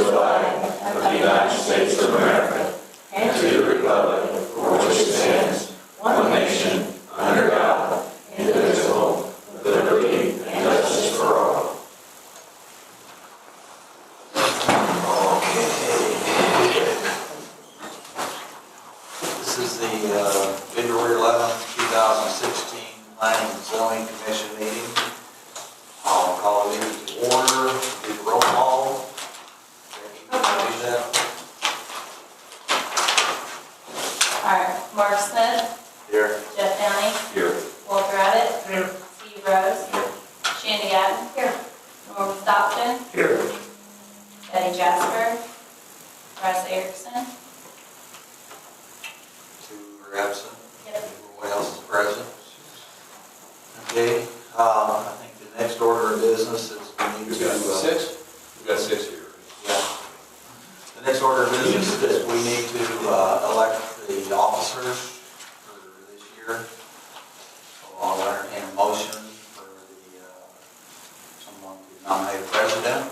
the flag of the United States of America and to the republic for which it stands, one nation, under God, indivisible, with liberty and justice for all. This is the February 11th, 2016 Planning and Zoning Commission meeting. I'll call it to order, do the roll call. Can you do that? All right, Mark Smith, Here. Jeff Downey, Here. Walter Abbott, Here. Steve Rose, Shandy Gatton, here, Norman Stockton, Here. Betty Jasper, Bryce Erickson. Two are absent. Yep. Everyone else is present. Okay, I think the next order of business is we need We've to... got six? We've got six here. Yeah. The next order of business is we need to elect the officers for this year. So I'll entertain a motion for someone to nominate a president.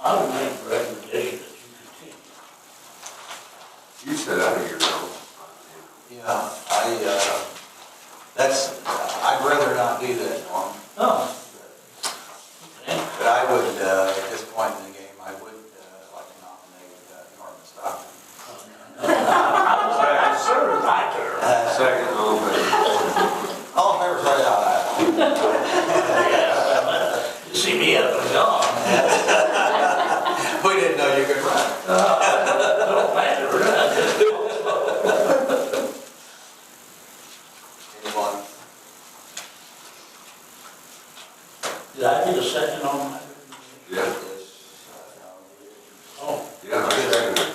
I would make a recommendation that you continue. You said out of here now. Yeah, I'd rather not do that, Norm. No. But I would, at this point in the game, I would like to nominate Norman Stockton. I was like, sir, my turn. Second, all in favor. All in favor, say aye. You see me up and gone. We didn't know you could run. Don't plan to run. Anyone? Did I get a second on my? Yeah. Oh. Yeah, I second it.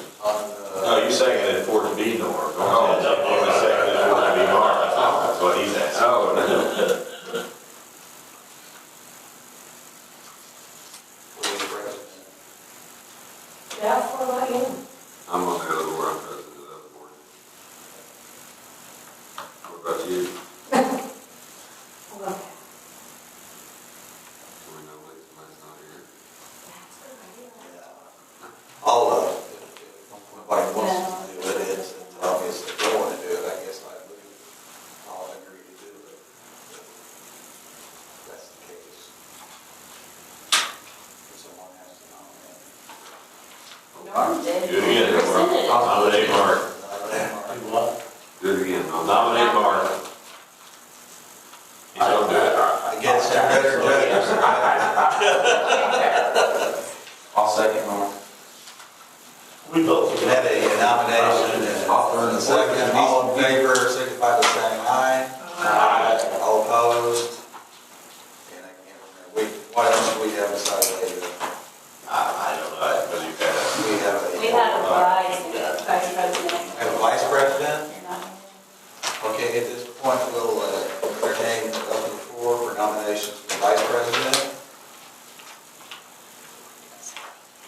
No, you seconded for it to be Norm. Don't say you only seconded for it to be Mark. That's what he's asking. Oh, no. Yeah, for what you? I'm on the other board, I'm president of the other board. What about you? Do we know that somebody's not here? I'll, if nobody wants to do it, it's obvious if they want to do it, I guess I'll agree to do it. If that's the case. If someone has to nominate. Norm did. Do it again, Mark. Rescinded it. Nominate Mark. Do what? Do it again. Nominate Mark. He's gonna do it. I guess they're better judges. I'll second Norm. We both. We had a nomination and a second. All in favor, signify by saying aye. Aye. All opposed? And I can't remember. What else do we have besides a, I don't know, because you've had we have a... We had a vice president. Have a vice president? You're not. Okay, at this point, we'll entertain open the floor for nominations for vice president.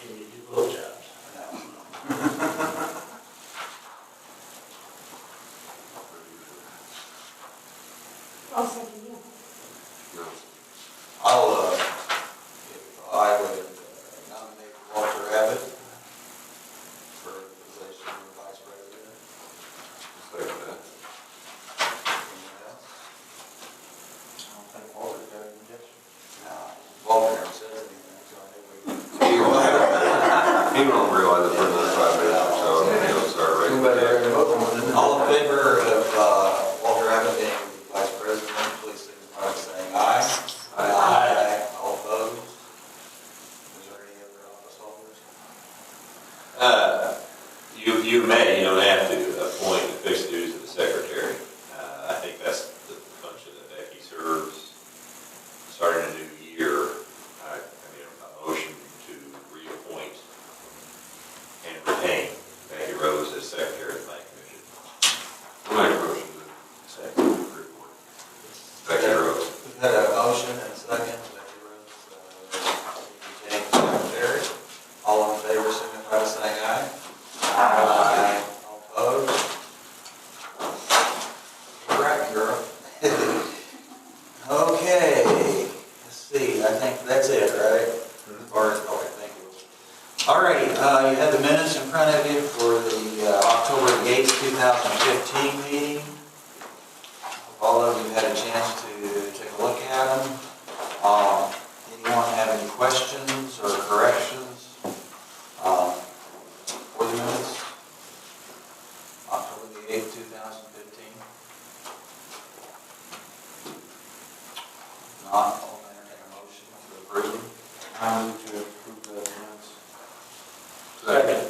Can you do both jobs? No. I'll second you. No. I would nominate Walter Abbott for the position of vice president. Second that. Anyone else? I don't think Walter's got an objection. No, Walter never says anything, so I think we... He won't realize it's been 5 minutes, so he'll start right. All in favor of Walter Abbott being vice president, please signify by saying aye. Aye. All opposed? Is there any other office holders? You may, you don't have to appoint the fixed duties of the secretary. I think that's the function that Becky serves. Starting a new year, I made a motion to reappoint and retain Becky Rose as secretary of the planning commission. I'll make a motion to Second. report. Becky Rose. We've had a motion and a second. Becky Rose, James secretary. All in favor, signify by saying aye. Aye. All opposed? You have the minutes in front of you for the October 8th, 2015 meeting. All of you had a chance to take a look at them. Anyone have any questions or corrections for the minutes? October the 8th, 2015. Not, I'll entertain a motion to approve. I move to approve the minutes. Second.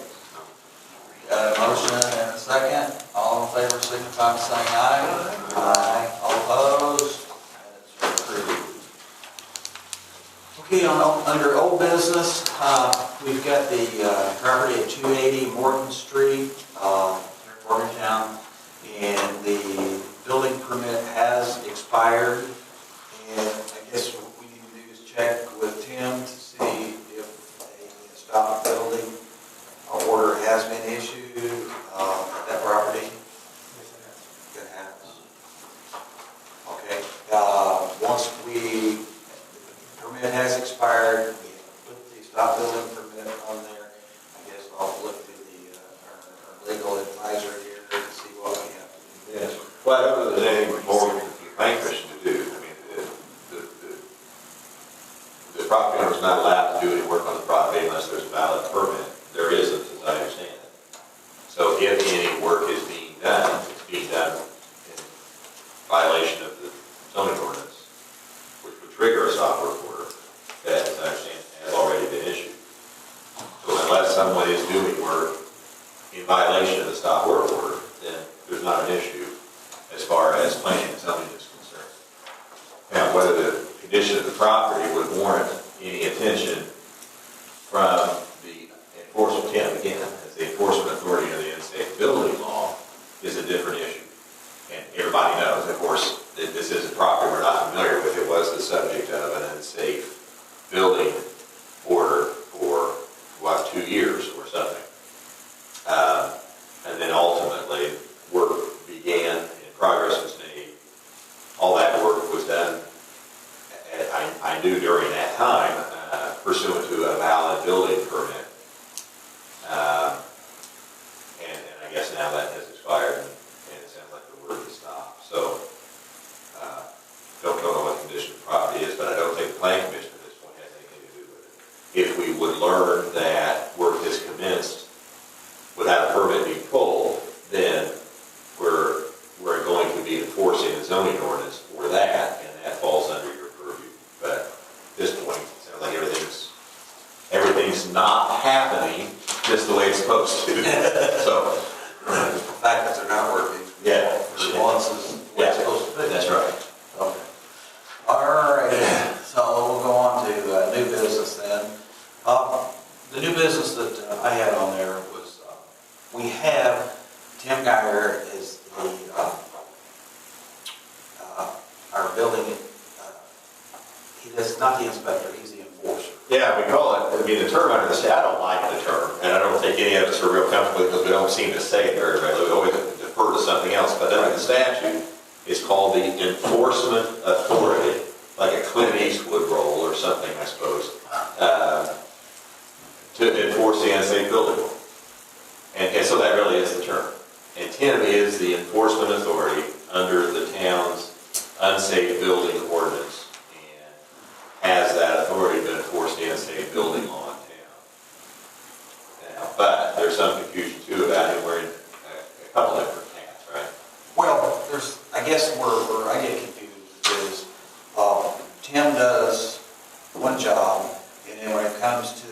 Got a motion and a second. All in favor signify by saying aye. Aye. All opposed? Minutes are approved. Okay, under old business, we've got the property at 280 Morton Street, here in Morgantown, and the building permit has expired. And I guess what we need to do is check with Tim to see if a stop building order has been issued at that property. It has. Okay. Once the permit has expired, we put the stop building permit on there. I guess I'll look to our legal advisor here to see what we have to do. Yes. Well, I don't know if there's anything more vanquished to do. I mean, the property owner is not allowed to do any work on the property unless there's a valid permit. There isn't, as I understand it. So if any work is being done, it's being done in violation of the zoning ordinance, which would trigger a stop work order that, as I understand, has already been issued. So unless someone is doing work in violation of the stop work order, then there's not an issue as far as planning and zoning is concerned. Now, whether the condition of the property would warrant any attention from the enforcement, again, as the enforcement authority of the in-state building law is a different issue. And everybody knows, of course, that this is a property we're not familiar with. It was the subject of an unsafe building order for, 2 years or something. And then ultimately, work began and progress was made. All that work was done, I knew during that time, pursuant to a valid building permit. And I guess now that has expired, and it sounds like the work has stopped. So, don't know what the condition of the property is, but I don't think the planning commission at this point has anything to do with it. If we would learn that work has commenced without a permit being pulled, then we're going to be enforcing the zoning ordinance for that, and that falls under your purview. But at this point, it sounds like everything's not happening just the way it's supposed to. So, The fact that they're not working. yeah. Response is what it's supposed to be. That's right. Okay. All right, so we'll go on to new business then. The new business that I had on there was, we have Tim Geyer is our building, he's not the inspector, he's the enforcer. Yeah, we call it, I mean, the term under the state, I don't like the term, and I don't think any of us are real comfortable because we don't seem to say it very regularly. We always defer to something else, but under the statute, it's called the enforcement authority, like a Clint Eastwood role or something, I suppose, to enforce the unsafe building law. And so that really is the term. And Tim is the enforcement authority under the town's unsafe building ordinance and has that authority to enforce the unsafe building law in town. Now, but there's some confusion too about him wearing a couple different hats, right? Well, I guess where I get confused is, Tim does one job, and then when it comes to,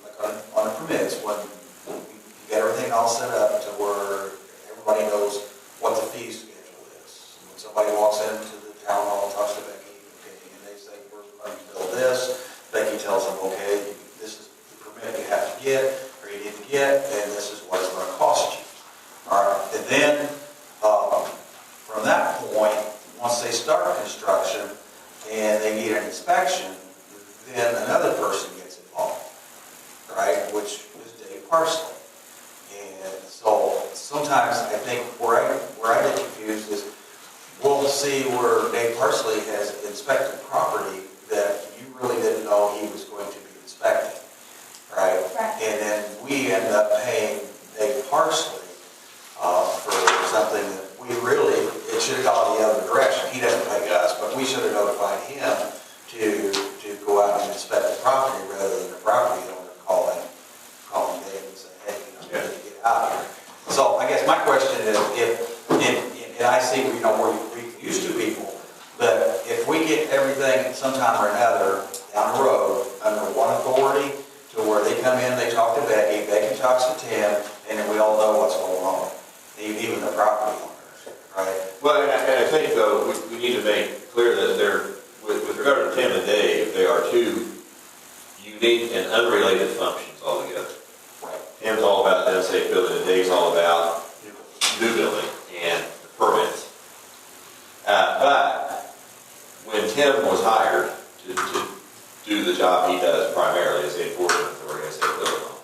like on the permits, when you get everything all set up to where everybody knows what the fee schedule is. When somebody walks into the town hall, talks to Becky, okay, and they say, we're going to build this, Becky tells them, okay, this is the permit you have to get, or you need to get, and this is what it's going to cost you. All right, and then from that point, once they start construction and they need an inspection, then another person gets involved, right, which is Dave Parsley. And so sometimes I think where I get confused is we'll see where Dave Parsley has inspected property that you really didn't know he was going to be inspecting, right? Right. And then we end up paying Dave Parsley for something that we really, it should have gone the other direction. He doesn't pay us, but we should have notified him to go out and inspect the property rather than the property owner calling Dave and say, hey, you need to get out of here. So I guess my question is, and I see, we used to people, but if we get everything sometime or another down the road under one authority to where they come in, they talk to Becky talks to Tim, and then we all know what's going on, even the property owners, right? Well, and I think, though, we need to make clear that with regard to Tim and Dave, they are two unique and unrelated functions altogether. Right. Tim's all about the unsafe building, and Dave's all about new building and the permits. But when Tim was hired to do the job he does primarily as the enforcement authority, as safe building law,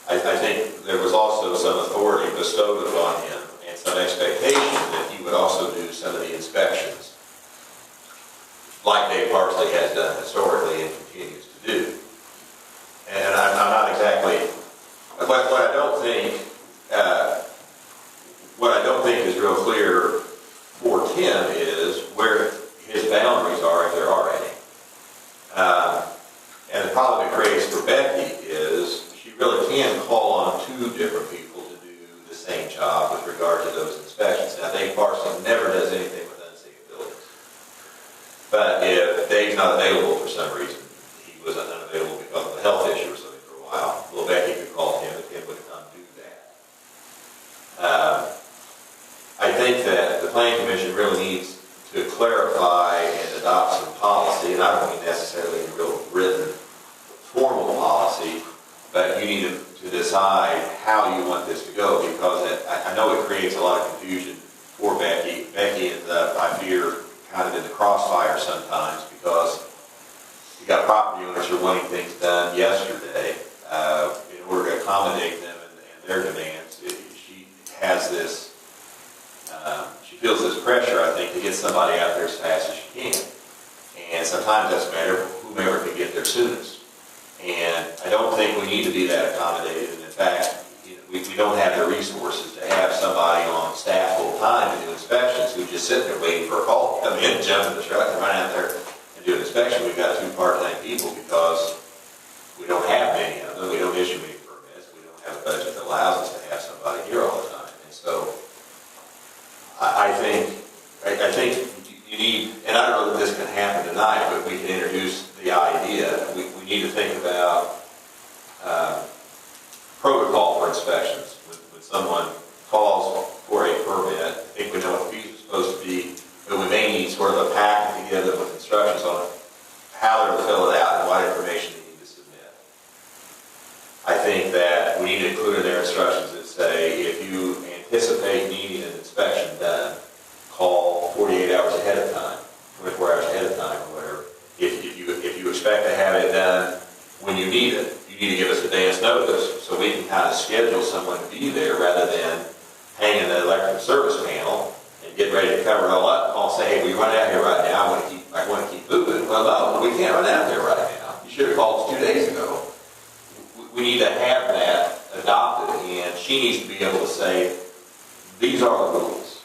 I think there was also some authority bestowed upon him and some expectation that he would also do some of the inspections, like Dave Parsley has done historically and continues to do. And I'm not exactly, what I don't think is real clear for Tim is where his boundaries are, if there are any. And the problem it creates for Becky is she really can call on two different people to do the same job with regard to those inspections. Now, Dave Parsley never does anything with unsafe buildings. But if Dave's not available for some reason, he was unavailable because of a health issue or something for a while, well, Becky could call him and Tim would come do that. I think that the Planning Commission really needs to clarify and adopt some policy, and I don't mean necessarily a real written, formal policy, but you need to decide how you want this to go, because I know it creates a lot of confusion for Becky. Becky ends up, I fear, kind of in the crossfire sometimes, because you got property owners who are wanting things done yesterday in order to accommodate them and their demands. She has this, she feels this pressure, I think, to get somebody out there as fast as she can. And sometimes that's a matter of whomever can get there soonest. And I don't think we need to be that accommodated. And in fact, we don't have the resources to have somebody on staff full time to do inspections who just sit there waiting for a call to come in, jump in the truck, and run out there and do an inspection. We've got 2 part-time people because we don't have many of them. We don't issue many permits. We don't have a budget that allows us to have somebody here all the time. And so I think you need, and I don't know that this can happen tonight, but we can introduce the idea. We need to think about protocol for inspections. When someone calls for a permit, I think we know what the fees are supposed to be, but we may need sort of a packet to give them with instructions on how they're to fill it out and what information they need to submit. I think that we need to include in their instructions that say, if you anticipate needing an inspection done, call 48 hours ahead of time, 24 hours ahead of time, or whatever. If you expect to have it done when you need it, you need to give us advance notice so we can kind of schedule someone to be there rather than hanging the electric service panel and get ready to cover it all up. I'll say, hey, we run out here right now. I want to keep moving. Well, no, we can't run out there right now. You should have called us 2 days ago. We need to have that adopted, and she needs to be able to say, these are the rules.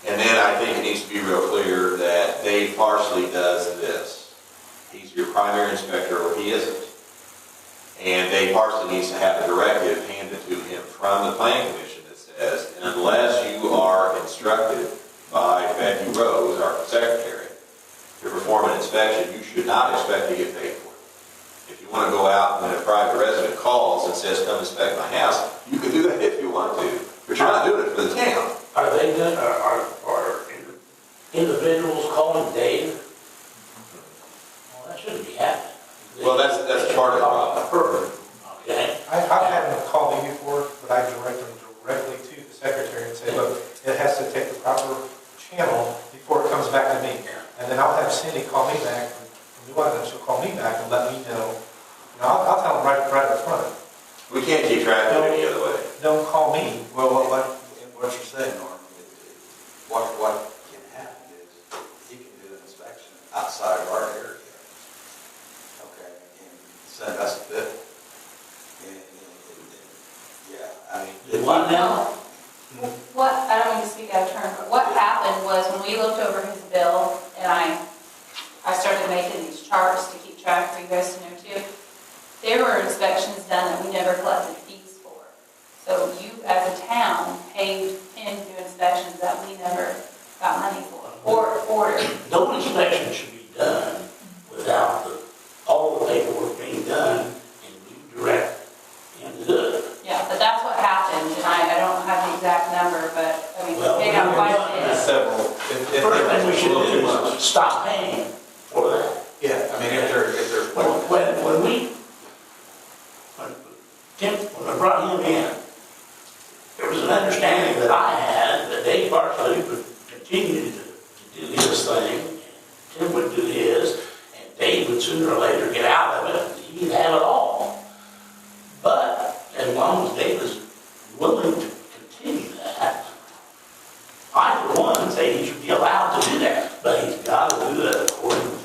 And then I think it needs to be real clear that Dave Parsley does this. He's your primary inspector, or he isn't. And Dave Parsley needs to have a directive handed to him from the Planning Commission that says, unless you are instructed by Becky Rose, our secretary, to perform an inspection, you should not expect to get paid for it. If you want to go out when a private resident calls and says, come inspect my house, you can do that if you want to, but you're not doing it for the town. Are they good, are individuals calling Dave? Well, that shouldn't be happening. Well, that's part of the problem. Okay. I've had them call me before, but I direct them directly to the secretary and say, look, it has to take the proper channel before it comes back to me. And then I'll have Cindy call me back from New England, she'll call me back and let me know. I'll tell them right up front. We can't keep track of it any other way. Don't call me. Well, what you're saying, Norm, what can happen is he can do an inspection outside of our area, okay, and send us a bill. And Do what now? What, I don't mean to speak out of turn, but what happened was when we looked over his bill and I started making these charts to keep track for you guys to know too, there were inspections done that we never collected fees for. So you as a town paid him to do inspections that we never got money for or ordered. No inspection should be done without all the paperwork being done and you direct him to do it. Yeah, but that's what happened, and I don't have the exact number, but, I mean, Well, we paid out quite a bit. Several. First thing we should do is stop paying for that. Yeah, I mean, if there's. When I brought him in, there was an understanding that I had that Dave Barclay would continue to do his thing, and Tim would do his, and Dave would sooner or later get out of it, and he'd have it all. But as long as Dave was willing to continue that, I, for one, say he should be allowed to do that, but he's got to do it according to the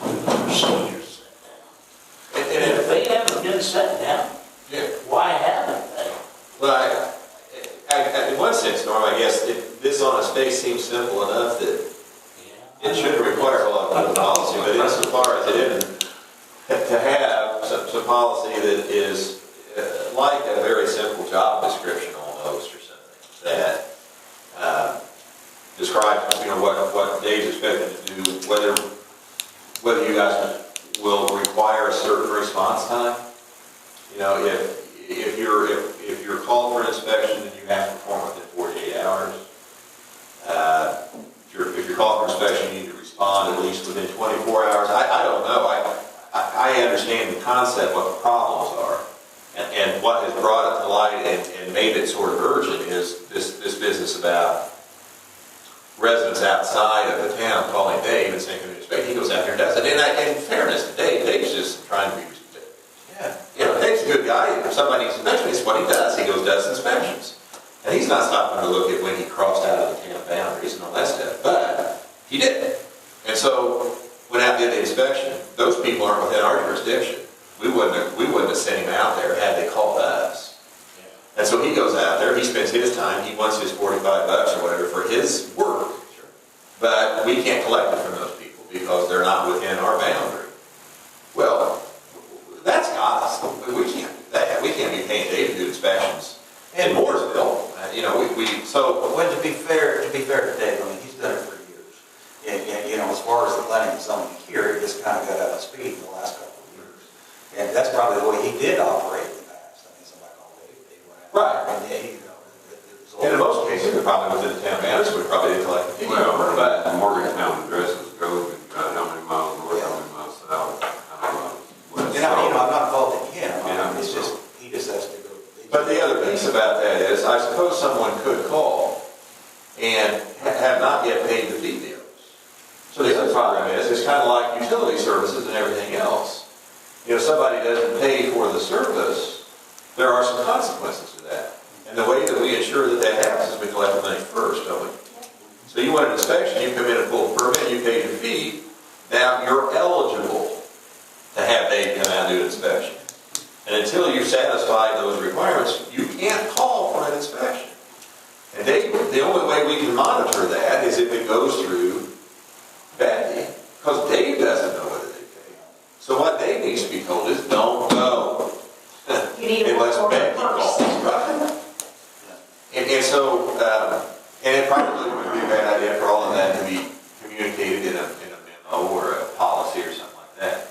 procedures set down. And if they haven't been set down, Yeah. why haven't they? Well, in one sense, Norm, I guess this on its face seems simple enough that it shouldn't require a lot of policy, but insofar as it isn't, to have some policy that is like a very simple job description almost or something that describes, what Dave's expected to do, whether you guys will require a certain response time. If you're called for an inspection and you have to perform within 48 hours, if you're called for inspection, you need to respond at least within 24 hours. I don't know. I understand the concept, what the problems are, and what has brought it to light and made it sort of urgent is this business about residents outside of the town calling Dave and saying, "Can you inspect?" He goes out there and does it. And in fairness to Dave, Dave's just trying to be. Dave's a good guy. If somebody needs inspection, it's what he does. He does inspections. And he's not stopping to look at when he crossed out of the town boundaries and all that stuff. But he did. And so, when I did the inspection, those people aren't within our jurisdiction. We wouldn't have sent him out there had they called us. And so he goes out there, he spends his time, he wants his $45 or whatever for his work. But we can't collect it from those people because they're not within our boundary. Well, that's us. We can't do that. We can't be paying Dave to do inspections in Mooresville. Well, to be fair to Dave, I mean, he's done it for years. And as far as the planning and zoning here, he just kind of got up to speed in the last couple of years. And that's probably the way he did operate in the past. I mean, somebody called Dave went out. Right. And And in most cases, they're probably within the town boundaries, we probably didn't collect the fee. But Morgantown addresses go, how many miles north, how many miles south, I'm not faulting him. It's just, he just has to go. But the other piece about that is, I suppose someone could call and have not yet paid the fee bills. So the other problem is, it's kind of like utility services and everything else. If somebody doesn't pay for the service, there are some consequences to that. And the way that we ensure that that happens is we collect the money first, don't we? So you want an inspection, you come in and pull a permit, you pay your fee, now you're eligible to have Dave come out and do an inspection. And until you satisfy those requirements, you can't call for an inspection. And Dave, the only way we can monitor that is if it goes through Becky, because Dave doesn't know whether they paid. So what Dave needs to be told is, don't go. Unless Becky calls, right? And so, and it probably would be a bad idea for all of that to be communicated in a memo or a policy or something like that.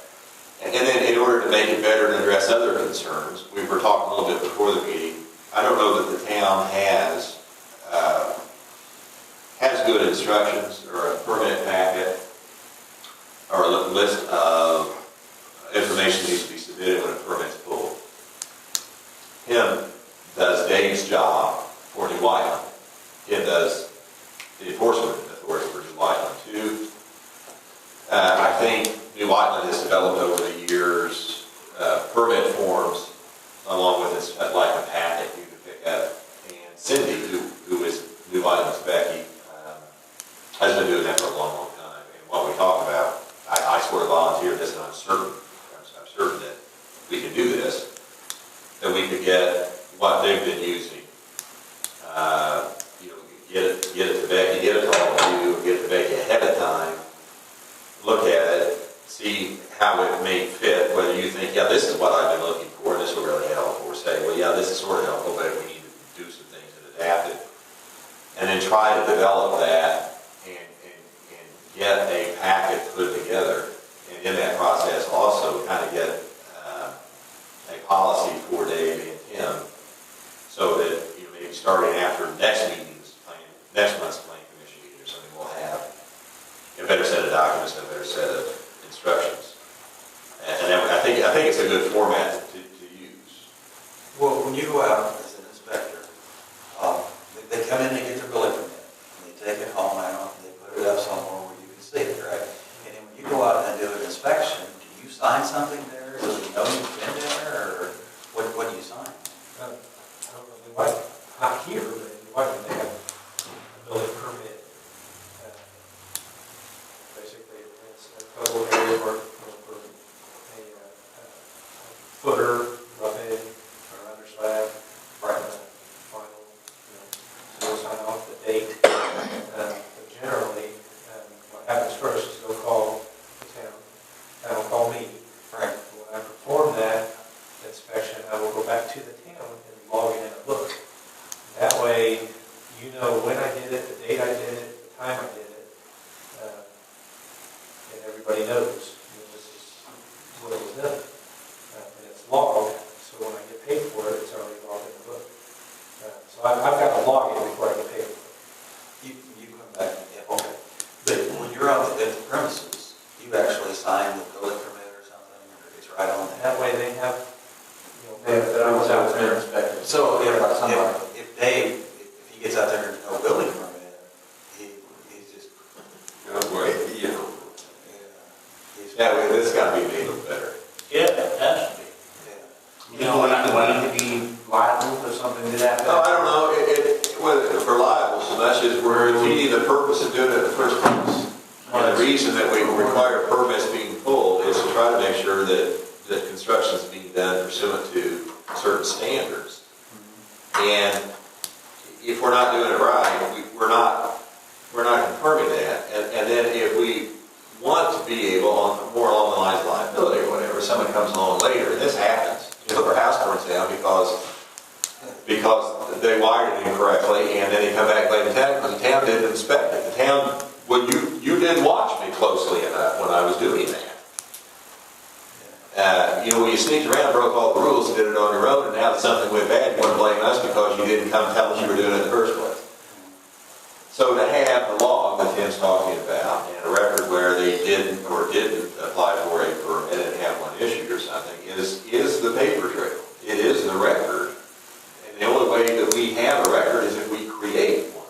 And then in order to make it better and address other concerns, we were talking a little bit before the meeting, I don't know that the town has good instructions or a permit packet or a list of information that needs to be submitted when a permit's pulled. Him does Dave's job for New Whiteland. Him does the enforcement authority for New Whiteland too. I think New Whiteland has developed over the years permit forms along with this, like a packet you can pick up. And Cindy, who is New Whiteland's Becky, has been doing that for a long, long time. And what we talk about, I sort of volunteered this, and I'm certain that we can do this, that we could get what they've been using you know, get it to Becky, get it to all of you, get it to Becky ahead of time, look at it, see how it may fit, whether you think, yeah, this is what I've been looking for, this will really help, or say, well, yeah, this is sort of helpful, but we need to do some things and adapt it. And then try to develop that and get a packet put together. And in that process, also kind of get a policy for Dave and Tim, so that, you know, maybe starting after next month's planning commission meeting or something, we'll have a better set of documents and a better set of instructions. And then I think it's a good format to use. Well, when you go out as an inspector, they come in, they get their building permit, and they take it home out, and they put it up somewhere where you can see it, right? And then when you go out and do an inspection, do you sign something there? Do you know you've been there, or what do you sign? I don't know, they might, not here, but in White, they have a building permit. Basically, it's a couple of areas for a footer, rough edge, or under slab, right, final, we'll sign off the date. But generally, what happens first is they'll call the town, they'll call me. Right. When I perform that inspection, I will go back to the town and log it in a book. That way, you know when I did it, the date I did it, the time I did it, and everybody knows, this is what it was done. And it's logged, so when I get paid for it, it's already logged in the book. So I've got to log it before I get paid for it. You come back, yeah, okay. But when you're out at the premises, you actually sign the building permit or something, or it's right on there? That way they have, that I was out there inspecting. So if Dave, if he gets out there and there's no building permit, he's just, You know, Yeah, well, this got to be made a little better. Yeah, it has to be. yeah. You know, when I need to be liable for something that happened. No, I don't know, whether it's reliable so much as we're defeating the purpose of doing it in the first place. And the reason that we require permits being pulled is to try to make sure that construction is being done pursuant to certain standards. And if we're not doing it right, we're not confirming that. And then if we want to be able, more along the lines of liability or whatever, someone comes along later, and this happens, you know, their house burns down because they wired it incorrectly, and then they come back later in town because the town didn't inspect it. The town, well, you didn't watch me closely enough when I was doing that. You know, when you sneaked around, broke all the rules, and did it on your own, and now that something went bad, you want to blame us because you didn't come tell us you were doing it in the first place. So to have the log that Tim's talking about, and a record where they didn't or didn't apply for a permit and have one issued or something, is the paper trail. It is the record. And the only way that we have a record is if we create one.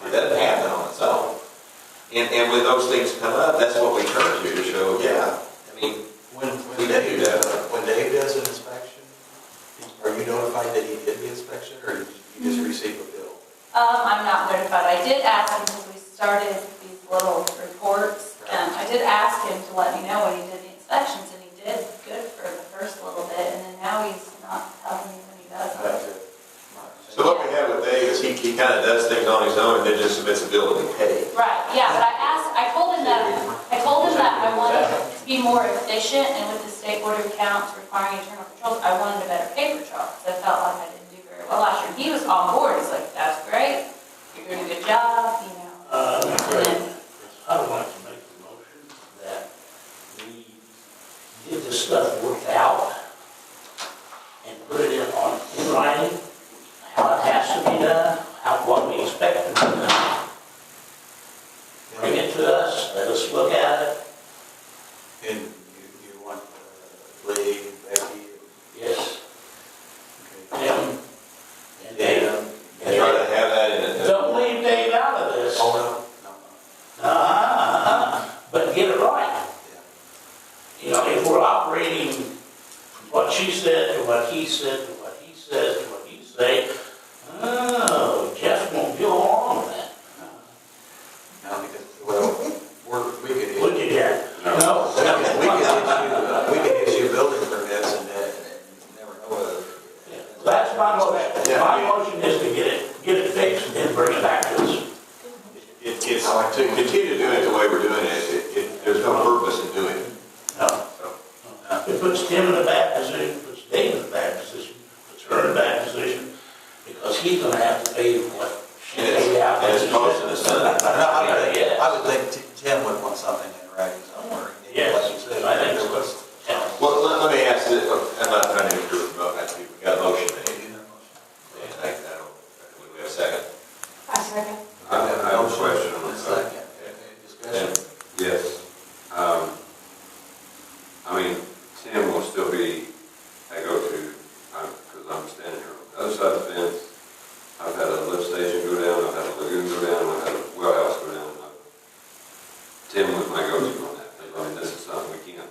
It doesn't happen on its own. And when those things come up, that's what we turn to show, yeah, I mean, When Dave does an inspection, are you notified that he did the inspection, or you just receive a bill? I'm not notified. I did ask him, because we started these little reports, I did ask him to let me know when he did the inspections, and he did good for the first little bit, and then now he's not telling me when he doesn't. so what we have with Dave is he kind of does things on his own and then just submits a bill to be paid. Right, yeah, but I told him that I wanted to be more efficient, and with the State Board of Accounts requiring internal controls, I wanted a better paper trail, because I felt like I didn't do very well last year. He was on board, he's like, that's great, you're doing a good job, you know. I would like to make the motion that we get this stuff worked out and put it in writing, how it has to be done, what we expect to be done. Bring it to us, let us look at it. And you want Lee, Becky? Yes. Okay. Tim and Dave. And try to have that in it. Don't leave Dave out of this. Oh, no. But get it right. Yeah. You know, if we're operating from what she said to what he said to what he says to what you say, Jeff won't go along with that. No, because, well, we could. Would you, Jack? No. We could issue building permits and never know whether. That's my motion. Yeah. My motion is to get it get it fixed and then bring it back to us. It's, to continue doing it the way we're doing it, there's no purpose in doing it. No. So, It puts Tim in a bad position, puts Dave in a bad position, puts her in a bad position, because he's gonna have to pay what she paid out. And it's costing us money. I would think Tim would want something in writing somewhere. Yes, Like you said, I think so. Yeah. Well, let me ask this, I'm not trying to interrupt, we got a motion made. And I don't, would we have a second? I second. I have a question on A this. second. Any discussion? Yes. I mean, Tim will still be a go-to, because I'm standing here on the other side of the fence. I've had a lift station go down, I've had a lagoon go down, I've had a well house go down. Tim was my go-to on that. I mean, this is something we can't,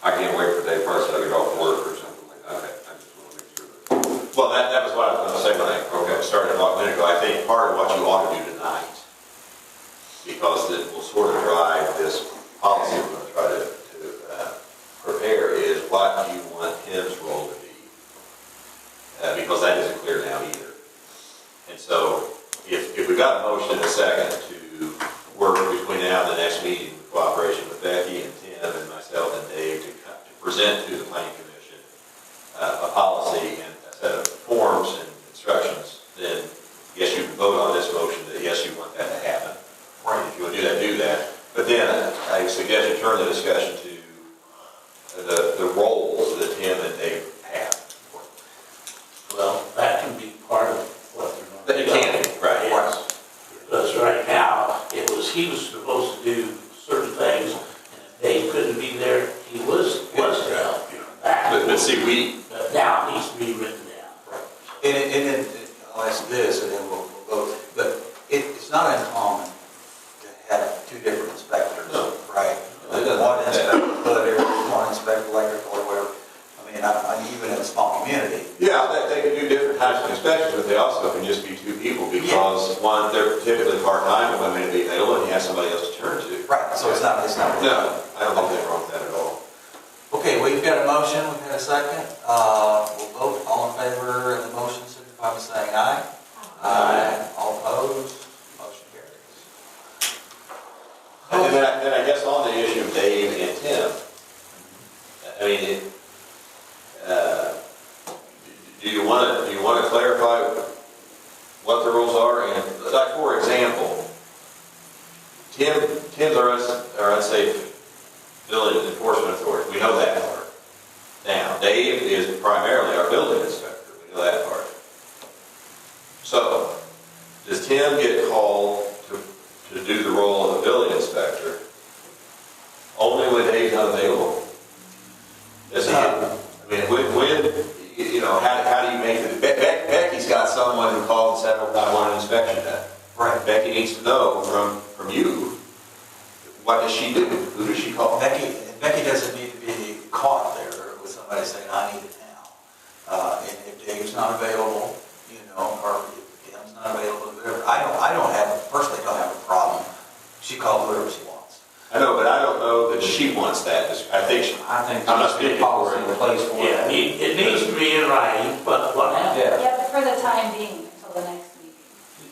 I can't wait for Dave Price to get off work or something like that. I just want to make sure that. Well, that was what I was gonna say when I started a minute ago. I think part of what you ought to do tonight, because it will sort of drive this policy we're gonna try to prepare, is what you want Tim's role to be. Because that isn't clear now either. And so, if we got a motion in a second to work between now and the next meeting, in cooperation with Becky and Tim and myself and Dave, to present to the planning commission a policy and a set of forms and instructions, then yes, you can vote on this motion that yes, you want that to happen. Right. If you want to do that. But then I suggest you turn the discussion to the roles that Tim and Dave have. Well, that can be part of what they're It going to do. can be, right. Yes. Because right now, he was supposed to do certain things, and if Dave couldn't be there, he was to help, But see, But now it needs to be written down. And then, I'll ask this, and then we'll vote, but it's not uncommon to have two different inspectors, right? One inspector butter, one inspector electrical or whatever. I mean, even in a small community. yeah, they can do different types of inspections, but they also can just be two people, because one, they're typically part-time, and one may be available, and you have somebody else to turn to. Right, so it's not. No, I don't think there's wrong with that at all. Okay, we've got a motion, we've got a second. We'll vote, all in favor of the motion, signify by saying aye. Aye. All opposed, motion carries. And then I guess on the issue of Dave and Tim, I mean, do you want to clarify what the rules are? And like, for example, Tim's our unsafe building enforcement authority. We know that part. Now, Dave is primarily our building inspector. We know that part. So, does Tim get called to do the role of a building inspector only when Dave's unavailable? Does he get, I mean, you know, how do you make it? Becky's got someone who called and said, I want an inspection done. Right. Becky needs to know from you, what does she do? Who does she call? Becky doesn't need to be caught there with somebody saying, I need it now. And if Dave's not available, you know, or if Tim's not available, whatever, personally don't have a problem. She calls whoever she wants. I know, but I don't know that she wants that. I'm not speaking for her. in place for Yeah, it needs to be in writing, but what happened? Yeah, but for the time being, until the next meeting.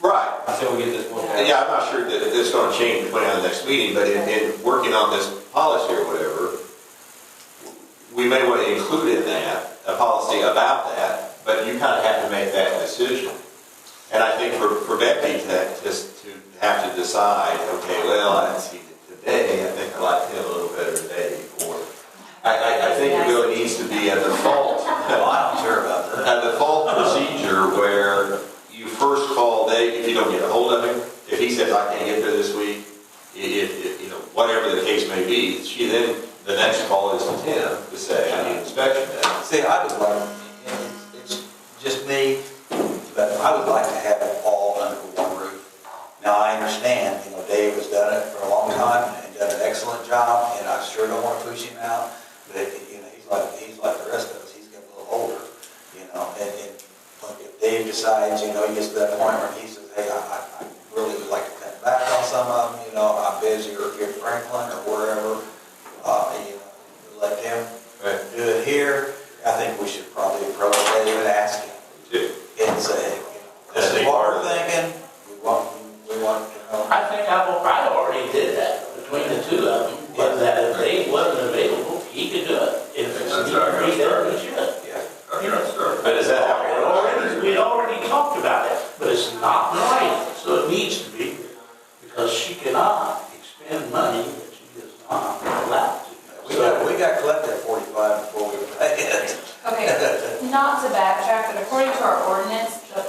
Right. Until we get this one. Yeah, I'm not sure that it's going to change between now and the next meeting, but in working on this policy or whatever, we may want to include in that a policy about that, but you kind of have to make that decision. And I think for Becky to have to decide, okay, well, I see today, I think I like him a little better today, or I think it really needs to be a default. Well, I'm not sure about that. A default procedure where you first call Dave, if you don't get a hold of him, if he says, I can't get there this week, you know, whatever the case may be, the next call is to Tim to say, I need inspection done. See, I would like, and it's just me, but I would like to have it all under one roof. Now, I understand, you know, Dave has done it for a long time and done an excellent job, and I sure don't want to push him out, but, you know, he's like the rest of us, he's getting a little older, you know, and if Dave decides, you know, he gets to that point where he says, hey, I really would like to cut back on some of them, you know, I'm busy, or here at Franklin, or wherever, you know, let him do it here. I think we should probably approach Dave and ask him and say, you know, this is what we're not to backtrack, but according to our ordinance, the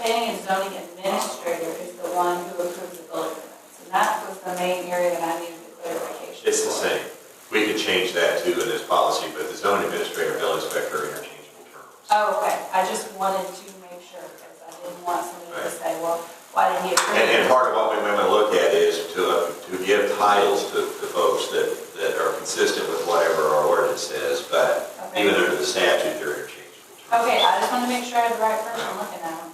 planning and zoning administrator is the one who approves the building permits. And that was the main area that I needed the clarification. It's the same. We could change that too in this policy, but the zoning administrator and building inspector are interchangeable terms. Oh, okay. I just wanted to make sure, because I didn't want somebody to say, well, why did he approve? And part of what we want to look at is to give titles to folks that are consistent with whatever our ordinance says, but Okay. even under the statute, they're interchangeable terms. Okay, I just wanted to make sure I had the right person looking at them.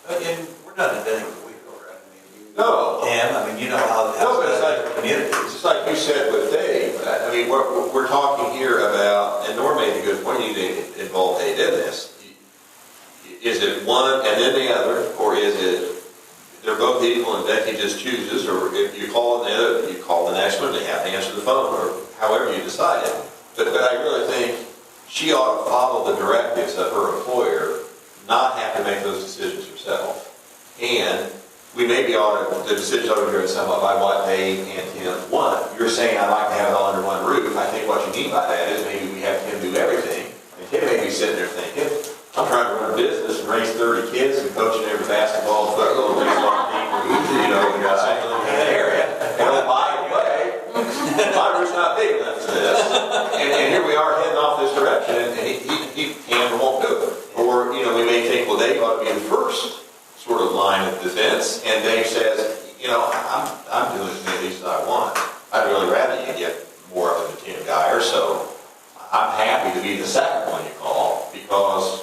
And we're not inventing the wheel, right? I mean, No. I mean, you know how No, but it's like, communities. it's like you said with Dave, I mean, we're talking here about, and Norm made a good point, you need to involve Dave in this. Is it one and then the other, or is it, they're both equal and Becky just chooses, or if you call the other, you call the next one, they have to answer the phone, or however you decide it. But I really think she ought to follow the directives of her employer, not have to make those decisions herself. And we maybe the decisions ought to be driven somewhat by what Dave and Tim want. You're saying I'd like to have it all under one roof. I think what you mean by that is maybe we have Tim do everything. And Tim may be sitting there thinking, I'm trying to run a business and raise 30 kids and coaching every basketball, football, baseball team, we got something in that area. And oh, by the way, my roof's not big enough for this. And here we are heading off this direction, and he can or won't do it. Or, we may think, well, Dave ought to be the first sort of line of defense, and Dave says, I'm doing as many of these as I want. I'd really rather you get more of a 10 guy or so. I'm happy to be the second one you call, because,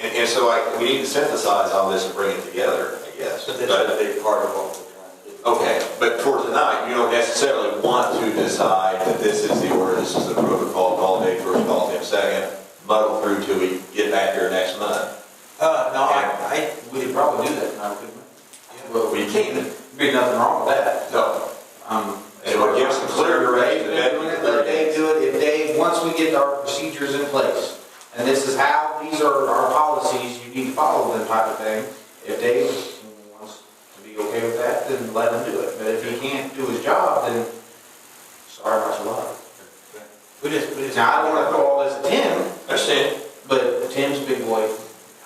and so we need to synthesize all this and bring it together, I guess. But that's a big part of what we're trying to do. Okay, but for tonight, you don't necessarily want to decide that this is the order, this is the protocol, call Dave first, call Tim second, muddle through till we get back here next month. No, we could probably do that now, couldn't we? Yeah, well, We can. there'd be nothing wrong with that. No. And it would give some clear direction. Let Dave do it. If Dave, once we get our procedures in place, and this is how, these are our policies, you need to follow them type of thing. If Dave wants to be okay with that, then let him do it. But if he can't do his job, then sorry about your luck. We just. Now, I don't want to throw all this at Tim, Understand? but Tim's a big boy.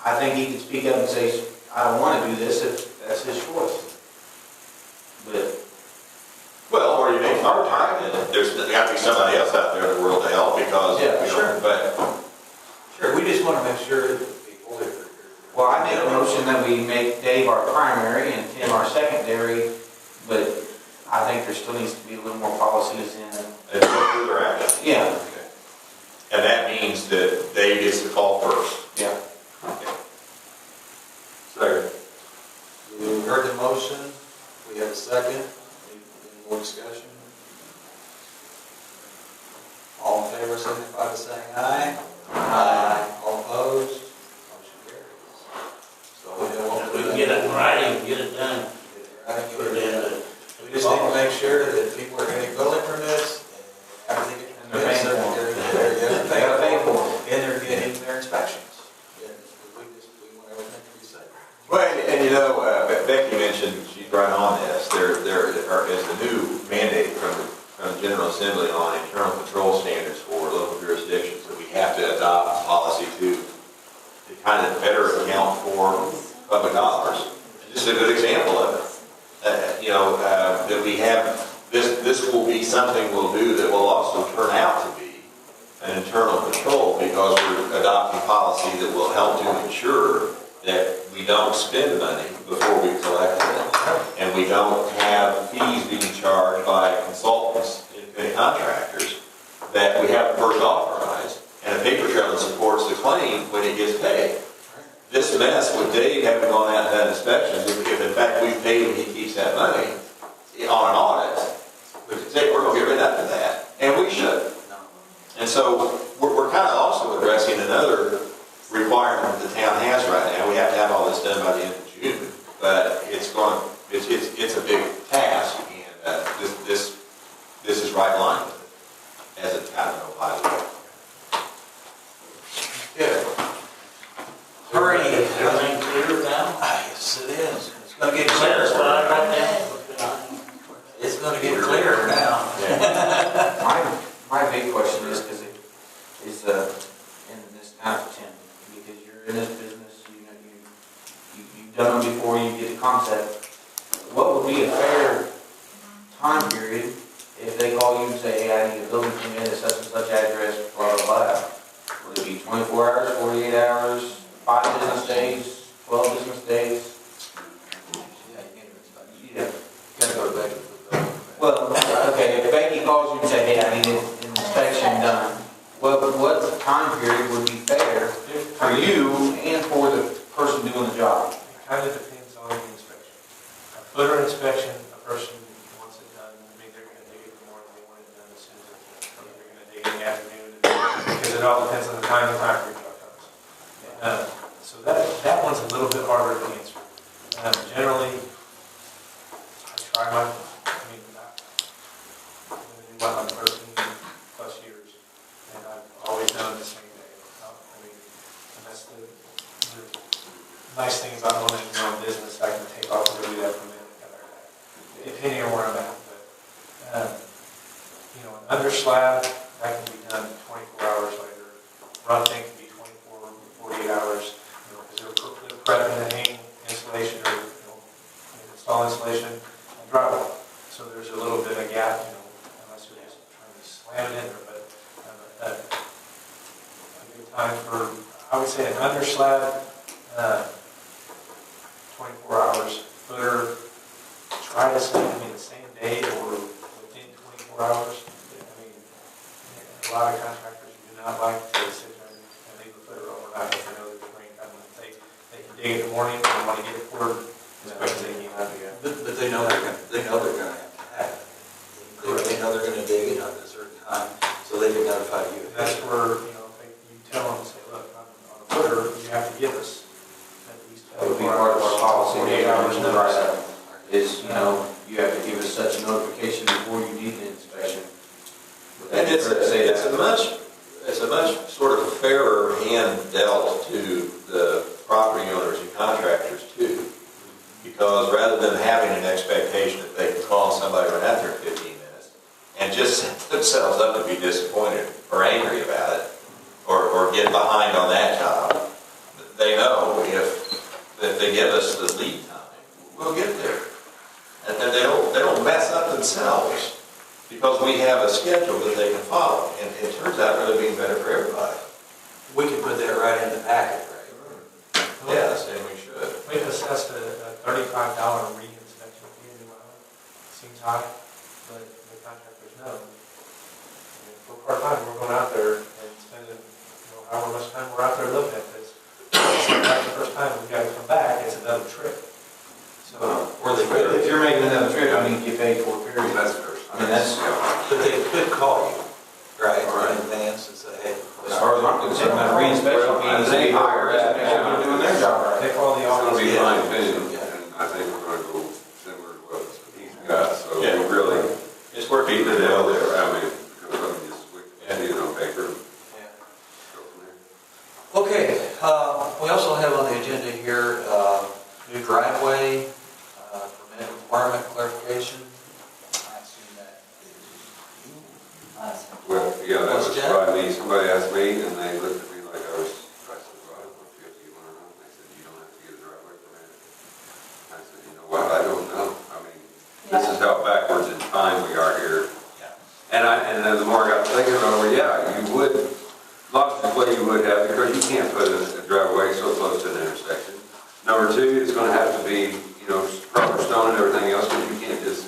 I think he can speak up and say, I don't want to do this, if that's his choice. But Well, or you may start time, and there's got to be somebody else out there in the world to help, because, Yeah, sure. But, Sure, we just want to make sure that people are. well, I make a motion that we make Dave our primary and Tim our secondary, but I think there still needs to be a little more policies in. and go through their action. Yeah. Okay. And that means that Dave gets the call first. Yeah. Okay. Second. We heard the motion, we have a second, any more discussion? All in favor, signify by saying aye. Aye. All opposed? Motion carries. So we know what If we're we doing. can get it right, get it done. Put it in. We just need to make sure that people are getting building permits, and everything. And they're paying for them. They gotta pay for them. And they're getting their inspections. And we want everything to be safe. Well, and Becky mentioned, she's right on this, there is a new mandate from the General Assembly on internal control standards for local jurisdictions, that we have to adopt a policy to kind of better account for public dollars. This is a good example of it. That we have, this will be something we'll do that will also turn out to be an internal control, because we're adopting policy that will help to ensure that we don't spend money before we collect it, and we don't have fees being charged by consultants, independent contractors, that we haven't first authorized, and a paper trail that supports the claim when it gets paid. This mess with Dave having gone out and done inspections, if in fact we paid him, he keeps that money on an audit, we could say we're going to get rid of that, and we should. And so we're kind of also addressing another requirement that the town has right now. We have to have all this done by the end of June, but it's a big task, and this is right in line with it, as a kind of no pilot. Good. Hurry. Everything clear now? Yes, it is. It's going to get clearer. Satisfied right now? It's going to get clearer now. My big question is, because in this kind of Tim, because you're in this business, you know, you've done them before, you get the concept. What would be a fair time period if they call you and say, hey, I need a building permit at such and such address, blah, blah, blah? Would it be 24 hours, 48 hours, 5 business days, 12 business days? Yeah. Gotta go back. Well, okay, if Becky calls you and say, hey, I need an inspection done, what time period would be fair for you and for the person doing the job? It kind of depends on the inspection. A footer inspection, a person wants it done, I mean, they're gonna dig it in the morning, they want it done as soon as they can. Or they're gonna dig it in the afternoon, because it all depends on the time the concrete truck comes. So that one's a little bit harder to answer. Generally, I try my, I've been doing 13 plus years, and I've always done it the same day. And that's the nice thing about owning your own business. I can take off and do that for a minute, depending on where I'm at. But, an under slab, that can be done 24 hours later. Roughing can be 24, 48 hours, because they're prepping and hang insulation or install insulation and drywall. So there's a little bit of gap, unless you're just trying to slam it in there. But a good time for, I would say, an under slab, 24 hours. Footer, try to sleep the same day or within 24 hours. A lot of contractors do not like to sit there and leave the footer overnight if they know there's rain coming. They can dig in the morning and want to get it poured as quick as they can. But they know they're gonna have to have it. They know they're gonna dig it at a certain time, so they can notify you. And that's where, you tell them, say, look, on a footer, you have to give us at least That would be part of our policy, 48 hours notice. is, you have to give us such a notification before you need the inspection. And it's a much sort of fairer hand dealt to the property owners and contractors too. Because rather than having an expectation that they can call somebody right after 15 minutes and just set themselves up to be disappointed or angry about it or get behind on that job, they know if they give us the lead time, we'll get there. And they don't mess up themselves because we have a schedule that they can follow. And it turns out really being better for everybody. We can put that right in the packet, right? Yes, and we should. We've assessed a $35 re-inspection fee in New Island. Seems high, but the contractors know. If we're part-time, we're going out there and spending, however much time we're out there looking at this. It's not like the first time we got to come back, it's another trip. So, Or they could, If you're making another trip, I mean, you get paid for a period. That's, but they could call you, right, in advance and say, hey. as far as I'm concerned, that re-inspection fee is any higher, they're doing their job right. they call the It's gonna office. be my opinion, and I think we're gonna go similar to what he's got, so we really. It's worth beating the devil there. Because let me just see it on paper and Yeah. go from there. Okay, we also have on the agenda here, new driveway, permit requirement clarification. I assume that is you. Well, yeah, that was What's that? by me, somebody asked me, and they looked at me like I said, well, I don't know if you want to know. They said, you don't have to get a driveway permit. I said, you know what, I don't know. I mean, this is how backwards in time we are here. And then the more I got thinking about it, yeah, you would, logically you would have, because you can't put a driveway so close to an intersection. Number two, it's gonna have to be, proper stone and everything else, because you can't just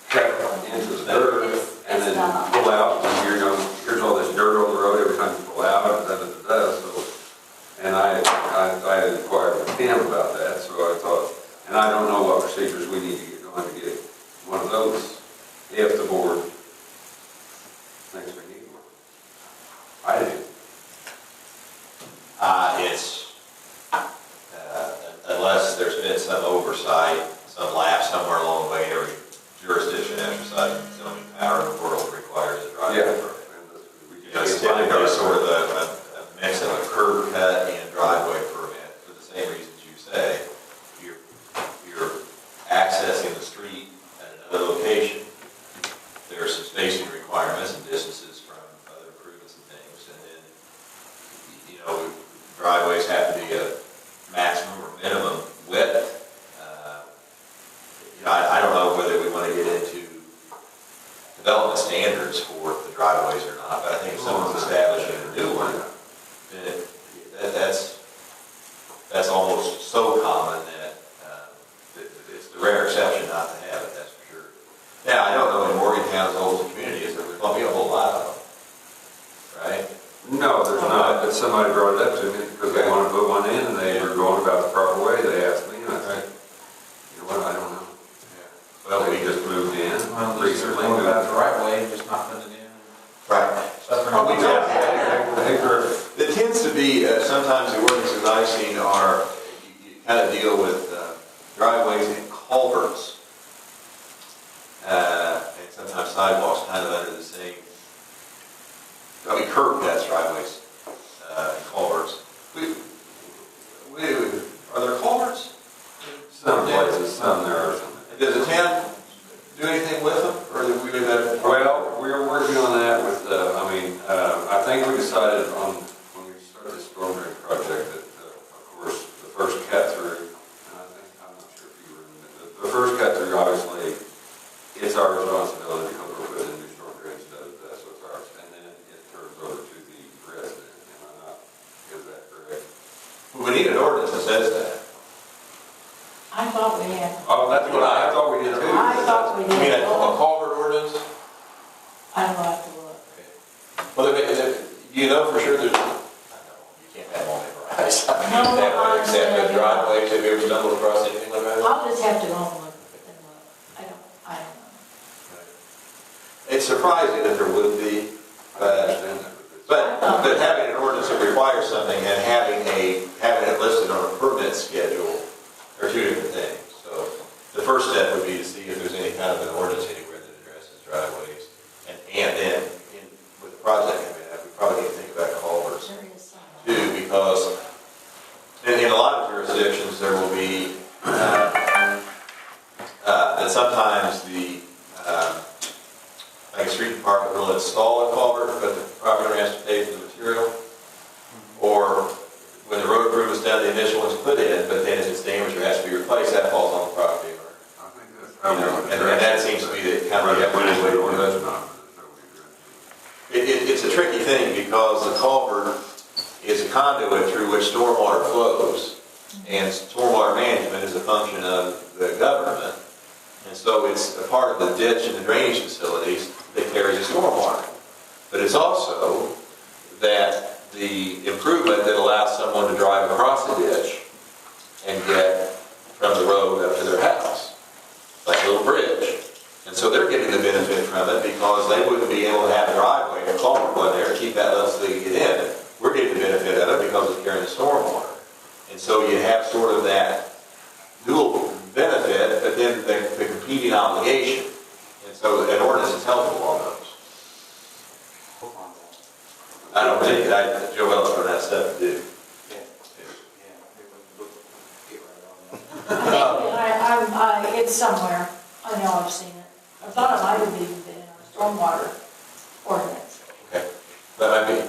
cut into the dirt and then pull out, and here's all this dirt on the road every time you pull out, so. And I had inquired with Tim about that, so I thought, and I don't know what procedures we need to get going to get one of those, if the board thinks we need one. I do. Unless there's been some oversight, some lapse somewhere along the way, every jurisdiction exercising zoning power in the world requires a driveway permit. It's typically sort of a mix of a curb cut and driveway permit for the same reasons you say. You're accessing the street at another location. There are some spacing requirements and distances from other improvements and things, and then driveways have to be a maximum or minimum width. I don't know whether we want to get into development standards for the driveways or not, but I think if someone's establishing a new one, then that's almost so common that it's the rare exception not to have it, that's for sure. Now, I don't know in Morgantown, as old as the community is, there's going to be a whole lot of them, right? No, there's not, but somebody brought it up to me because they wanted to put one in and they were going about the proper way. They asked me, and I said, you know what, I don't know. Well, We just moved in Well, recently. going about the right way, just not putting it in. Right. Oh, we It tends to be, sometimes the ordinances I've seen are, you kind of deal with driveways and culverts, and sometimes sidewalks kind of under the same, curb cuts, driveways, and culverts. Are there culverts? Some places, some there are some. Does the town do anything with them, or do we leave that? Well, we're working on that with, I think we decided on, when we started this storm drain project, that, of course, the first cut through, and I'm not sure if you were in the first cut through, obviously, it's our responsibility because we're putting in new storm drains, that's what's ours, and then it turns over to the resident, am I not, is that correct? We need an ordinance that says that. I thought we had. Oh, that's what I thought we did too. I thought we You mean did. a culvert ordinance? I will have to look. Well, you know for sure there's, I know, you can't have all memorized. No, Except honestly, the driveways, have you ever stumbled across anything like that? I'll just have to go and look and look. I don't know. It's surprising that there would be, I understand that. but having an ordinance that requires something and having it listed on a permit schedule are two different things. So the first step would be to see if there's any kind of an ordinance anywhere that addresses driveways. And then with the project coming up, we probably need to think about culverts There is some. too, because in a lot of jurisdictions there will be that sometimes the like a street department will install a culvert, but the property owner has to pay for the material. Or when the road crew has done the initial ones put in, but then if it's damaged or has to be replaced, that falls on the property owner. I think that's And that seems to be the kind of the way to do it. It's a tricky thing because the culvert is a conduit through which stormwater flows, and stormwater management is a function of the government. And so it's a part of the ditch and the drainage facilities that carries the stormwater. But it's also that the improvement that allows someone to drive across the ditch and get from the road up to their house, like a little bridge. And so they're getting the benefit from it because they wouldn't be able to have a driveway or culvert one there to keep that level so they can get in. We're getting the benefit of it because it's carrying the stormwater. And so you have sort of that dual benefit, but then the competing obligation. And so an ordinance is helpful on those. I don't think that Joe Wells for that stuff to do. It's somewhere. I know I've seen it. I thought it might have even been in our stormwater ordinance. Okay. That might be.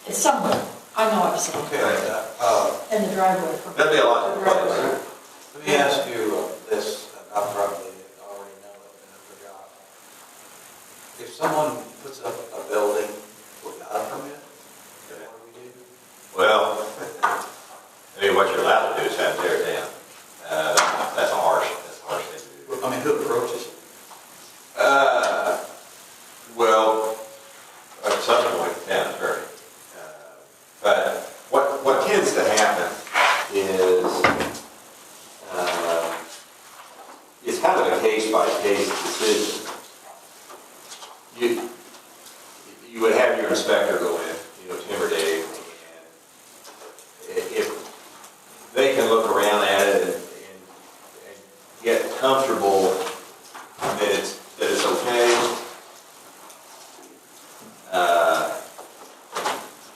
It's somewhere. I know I've seen it. Okay, In the driveway. That'd be a lot of fun. let me ask you this, I probably already know it and I forgot. If someone puts up a building without a permit, then what do we do? Well, I mean, what you're allowed to do is have to tear it down. That's a harsh thing to do. I mean, who approaches it? Well, at some point, town attorney. But what tends to happen is, it's kind of a case-by-case decision. You would have your inspector go in, Tim or Dave, and if they can look around at it and get comfortable that it's okay,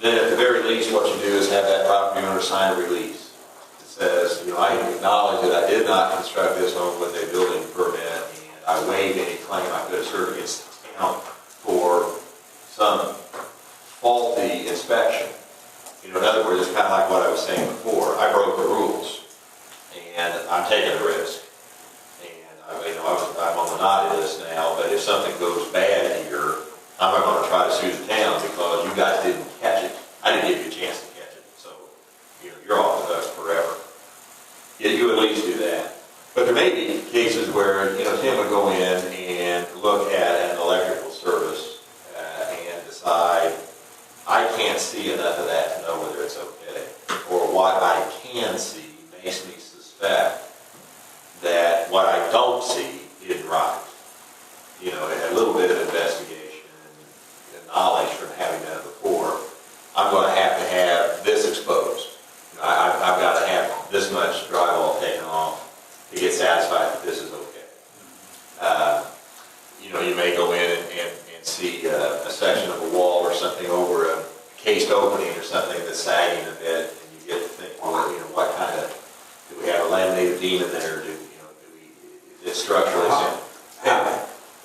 then at the very least, what you do is have that property owner sign a release. It says, I acknowledge that I did not construct this home with a building permit, and I waive any claim I could assert against the town for some faulty inspection. In other words, it's kind of like what I was saying before. I broke the rules, and I'm taking a risk. And I'm on the naughty list now, but if something goes bad here, I'm not going to try to sue the town because you guys didn't catch it. I didn't give you a chance to catch it, so you're off the hook forever. Yeah, you at least do that. But there may be cases where Tim would go in and look at an electrical service and decide, I can't see enough of that to know whether it's okay, or what I can see makes me suspect that what I don't see isn't right. A little bit of investigation and knowledge from having done it before. I'm going to have this exposed. I've got to have this much drywall taken off to get satisfied that this is okay. You may go in and see a section of a wall or something over a cased opening or something that's sagging a bit, and you get to think, well, what kind of, do we have a laminated beam in there? Is it structurally sound?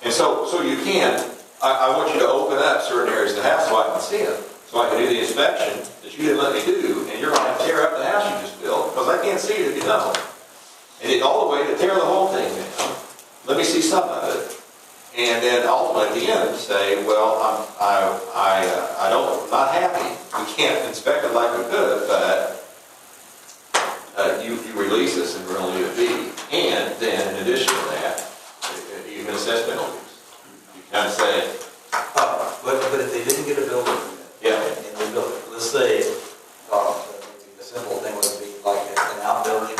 And so you can, I want you to open up certain areas of the house so I can see them, so I can do the inspection that you didn't let me do, and you're going to have to tear up the house you just built, because I can't see it if you don't. And all the way to tear the whole thing down. Let me see some of it. And then ultimately at the end say, well, I'm not happy. We can't inspect it like we could, but you release this and we're going to leave it be. And then in addition to that, you can assess penalties. You kind of say, But if they didn't get a building permit, yeah, and they built it, let's say, maybe the simple thing would be like an outbuilding, like a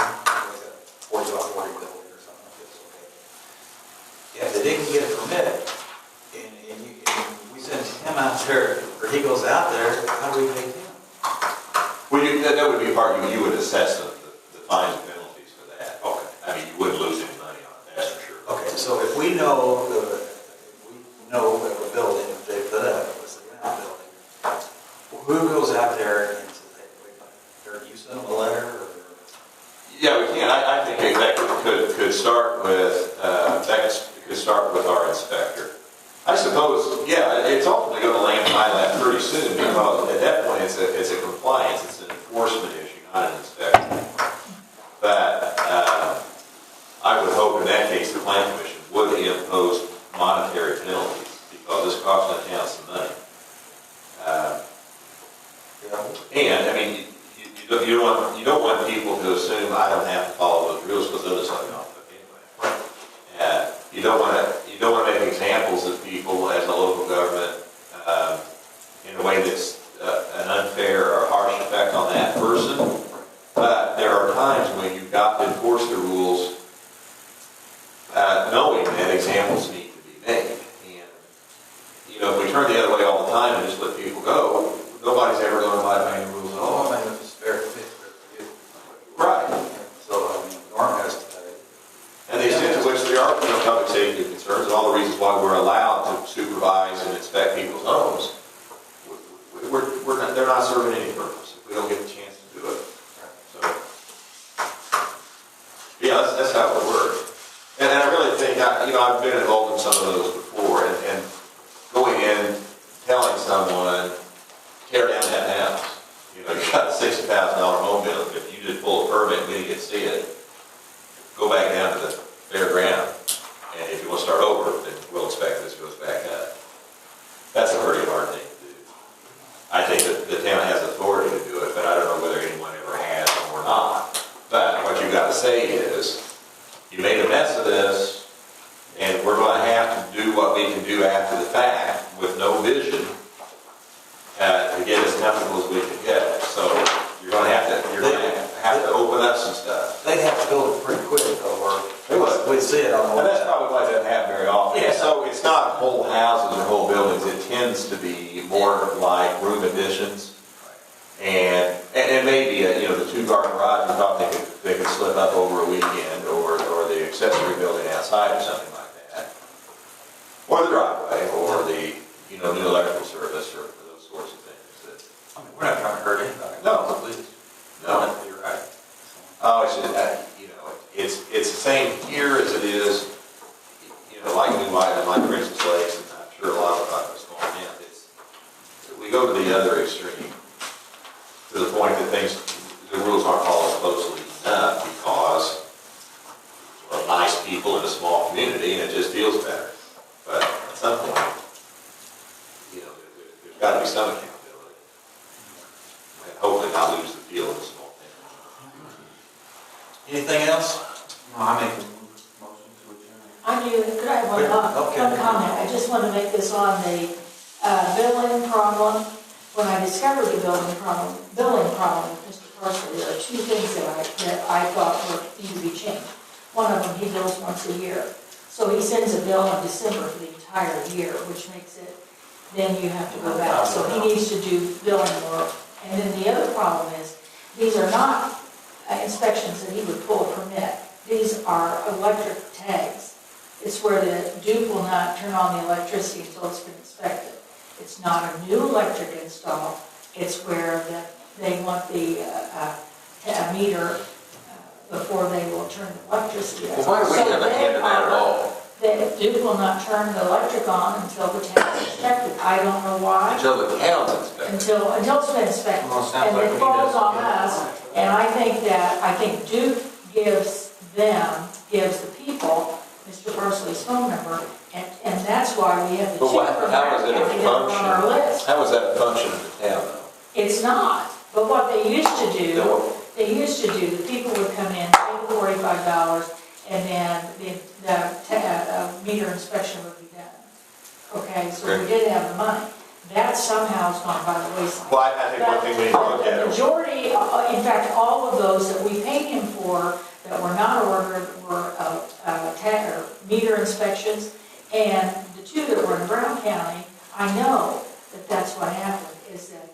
40 by 40 building or something like this, okay? Yeah, if they didn't get a permit, and we send him out there, or he goes out there, how do we pay him? well, that would be a part you would assess the fines and penalties for that. Okay. I mean, you wouldn't lose any money on it, that's for sure. Okay, so if we know of a building that they put up, it's a ground building, who goes out there and says, hey, or you send them a letter, or? Yeah, we can. I think that could start with our inspector. I suppose, yeah, it's ultimately going to land my lap pretty soon, because at that point it's a compliance, it's an enforcement issue, not an inspection. But I would hope in that case the Plan Commission would impose monetary penalties, because this costs the town some money. And I mean, you don't want people to assume I don't have to follow those rules because they'll just let me off the hook anyway. You don't want to make examples of people as a local government in a way that's an unfair or harsh effect on that person. But there are times when you've got to enforce the rules, knowing that examples need to be made. And if we turn the other way all the time and just let people go, nobody's ever going to abide by any rules at all. I mean, if it's fair for you. Right. So, Norm has to pay. And the extent to which there are public safety concerns and all the reasons why we're allowed to supervise and inspect people's homes, they're not serving any purpose if we don't get the chance to do it. So, yeah, that's how it would work. And I really think, I've been involved in some of those before, and going in, telling someone, tear down that house. You got a $60,000 home bill. If you did pull a permit and we didn't get to see it, go back down to the fairground. And if you want to start over, then we'll expect this goes back up. That's a pretty hard thing to do. I think that the town has authority to do it, but I don't know whether anyone ever has or not. But what you've got to say is, you made a mess of this, and we're going to have to do what we can do after the fact with no vision to get as comfortable as we can get. So you're going to have to open up some stuff. They'd have to build it pretty quick, though, or They would. we'd see it on the And that's probably why it doesn't happen very often. Yeah. So it's not whole houses or whole buildings. It tends to be more like room additions. And maybe, the two-car garage, we thought they could slip up over a weekend, or the accessory building outside or something like that. Or the driveway, or the, new electrical service, or those sorts of things. I mean, we're not trying to hurt anybody. No. Please. No. You're right. Oh, it's the same here as it is, like New Item, like Princess Lakes, and I'm sure a lot of us going down. We go to the other extreme. to the point that the rules aren't followed closely enough because we're nice people in a small community and it just feels better. But at some point, there's got to be some accountability. And hopefully not lose the feel of the small town. Anything else? No, I make a motion to adjourn. Could I have one comment? I just want to make this on the billing problem. When I discovered the billing problem with Mr. Parsley, there are two things that I thought need to be changed. One of them, he bills once a year. So he sends a bill in December for the entire year, which makes it, then you have to go back. So he needs to do billing work. And then the other problem is, these are not inspections that he would pull a permit. These are electric tags. It's where the Duke will not turn on the electricity until it's been inspected. It's not a new electric install. It's where they want the meter before they will turn the electricity on. Well, why do we have a hand in that at all? The Duke will not turn the electric on until the town is inspected. I don't know why. Until the town's inspected. Until it's been inspected. Well, it sounds And like it we falls need to- on us. And I think Duke gives the people Mr. Parsley's phone number, and that's why we have the But cheaper how is it a and we have it on our list. How is that a function of the town though? It's not, but what they used to do, the people would come in, pay the $45, and then the meter inspection would be done. Okay, so we did have the money. That somehow has gone by the wayside. Well, I think one thing we need to look The at. majority, in fact, all of those that we paid him for that were not ordered were meter inspections, and the two that were in Brown County, I know that that's what happened, is that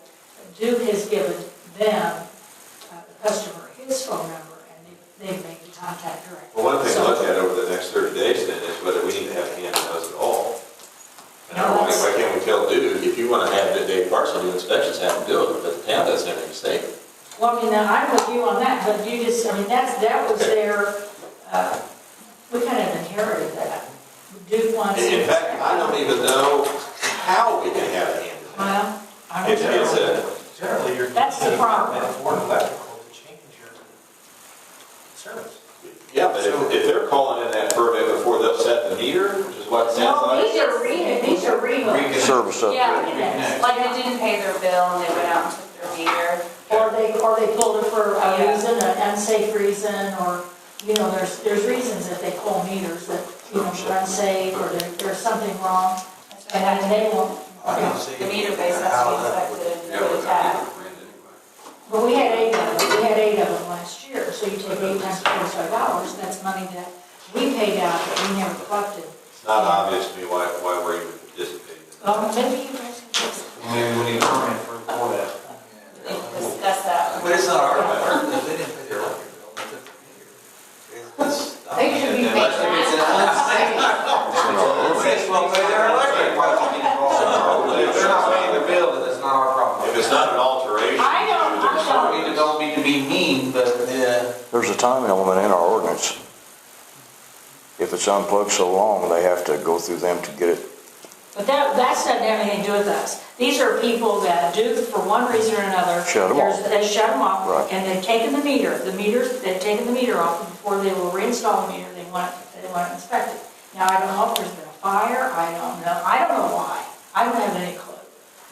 Duke has given them, the customer, his phone number, and they've made the contact direct. Well, one thing to So- look at over the next 30 days then is whether we need to have a hand in those at all. And No, that's- why can't we tell Duke, if you want to have Dave Parsley do inspections, have him do it, but the town doesn't have any say. Well, I mean, I'm with you on that, but you just, I mean, that was their, we kind of inherited that. Duke wants. In fact, I don't even know how we can have a hand in that. Well, I don't It's know. Generally, you're. That's the problem. For electrical to change your service. Yeah, but if they're calling in that permit before they'll set the meter, which is what it sounds No, like. these are rebates. Service Yeah, Reconnects. like they didn't pay their bill and they went out and took their meter. Or they pulled it for a Yeah. reason, an unsafe reason, or, there's reasons that they pull meters that, are unsafe, or there's something wrong, That's what I and had then to they won't. The meter base has to be inspected Yeah, and but tag. that's a rent anyway. But we had eight of them last year, so you take 8 times $45, that's money that we paid out that we never collected. It's not obvious to me why we're even participating. Maybe you guys can fix it. Maybe we need a permit for that. We discussed that. But it's not our fault. If they didn't pay their electric bill, they took the meter. They should be Unless paying it's an unsafe. They will pay their electric. If they're not paying the bill, then it's not our problem. If it's not an alteration. I Don't mean to be mean, but Yeah. There's a time element in our ordinance. If it's unplugged so long, they have to go through them to get it. But that's not anything to do with us. These are people that do, for one reason or another. Shut 'em off. They shut them off, Right. and they've taken the meters, they've taken the meter off, and before they will reinstall the meter, they want it inspected. Now, I don't know if there's been a fire, I don't know why. I don't have any clue.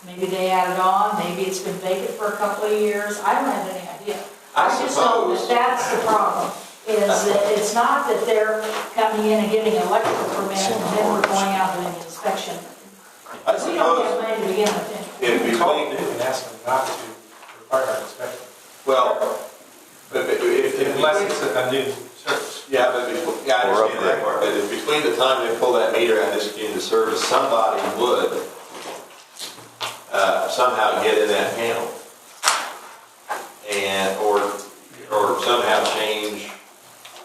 Maybe they added on, maybe it's been vacant for a couple of years, I don't have any idea. I just know suppose- that that's the problem, is that it's not that they're coming in and getting an electrical permit, and then we're going out doing the inspection. I We don't have suppose money to begin with. if We we call wait, Duke and ask them not to require our inspection, well, but if. unless it's a new service. Yeah, but I understand that part, but if between the time they pull that meter and discontinue the service, somebody would somehow get in that panel. Or somehow change,